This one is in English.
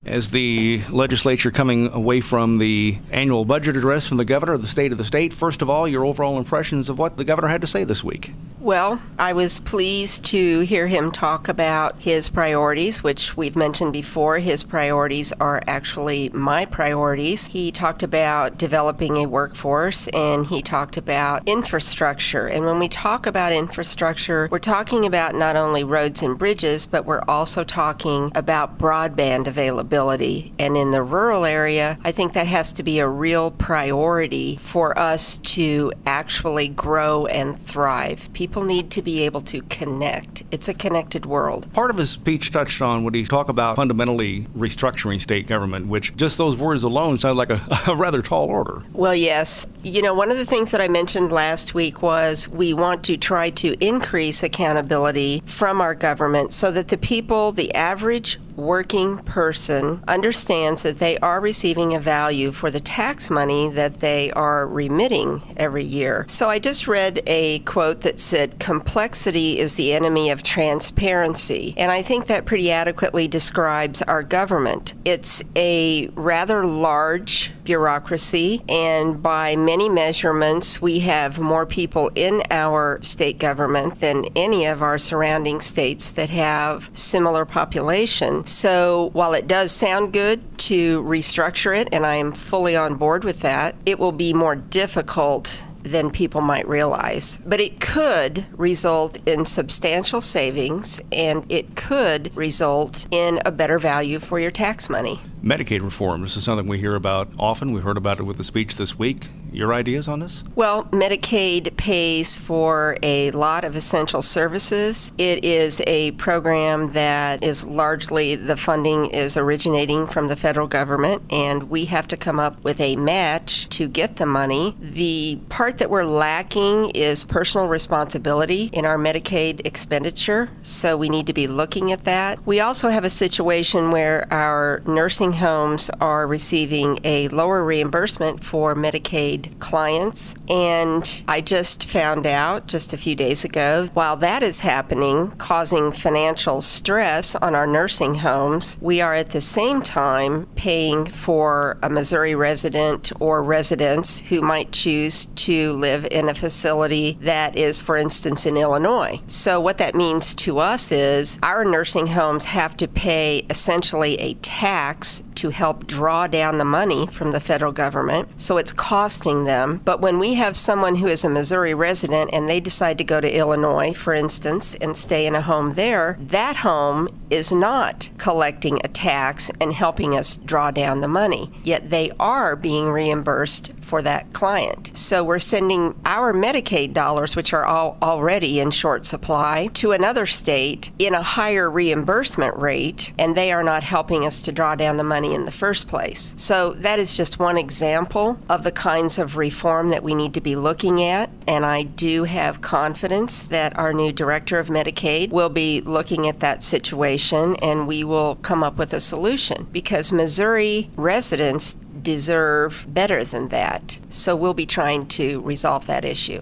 As the legislature coming away from the annual budget address from the governor of the state, first of all, your overall impressions of what the governor had to say this week? Well, I was pleased to hear him talk about his priorities, which we've mentioned before. His priorities are actually my priorities. He talked about developing a workforce, and he talked about infrastructure. And when we talk about infrastructure, we're talking about not only roads and bridges, but we're also talking about broadband availability. And in the rural area, I think that has to be a real priority for us to actually grow and thrive. People need to be able to connect. It's a connected world. Part of his speech touched on when he talked about fundamentally restructuring state government, which just those words alone sound like a rather tall order. Well, yes. You know, one of the things that I mentioned last week was we want to try to increase accountability from our government so that the people, the average working person, understands that they are receiving a value for the tax money that they are remitting every year. So I just read a quote that said, "Complexity is the enemy of transparency." And I think that pretty adequately describes our government. It's a rather large bureaucracy, and by many measurements, we have more people in our state government than any of our surrounding states that have similar population. So while it does sound good to restructure it, and I am fully on board with that, it will be more difficult than people might realize. But it could result in substantial savings, and it could result in a better value for your tax money. Medicaid reform, this is something we hear about often. We heard about it with the speech this week. Your ideas on this? Well, Medicaid pays for a lot of essential services. It is a program that is largely, the funding is originating from the federal government, and we have to come up with a match to get the money. The part that we're lacking is personal responsibility in our Medicaid expenditure, so we need to be looking at that. We also have a situation where our nursing homes are receiving a lower reimbursement for Medicaid clients, and I just found out just a few days ago, while that is happening, causing financial stress on our nursing homes, we are at the same time paying for a Missouri resident or residents who might choose to live in a facility that is, for instance, in Illinois. So what that means to us is our nursing homes have to pay essentially a tax to help draw down the money from the federal government, so it's costing them. But when we have someone who is a Missouri resident and they decide to go to Illinois, for instance, and stay in a home there, that home is not collecting a tax and helping us draw down the money, yet they are being reimbursed for that client. So we're sending our Medicaid dollars, which are already in short supply, to another state in a higher reimbursement rate, and they are not helping us to draw down the money in the first place. So that is just one example of the kinds of reform that we need to be looking at, and I do have confidence that our new director of Medicaid will be looking at that situation, and we will come up with a solution, because Missouri residents deserve better than that. So we'll be trying to resolve that issue.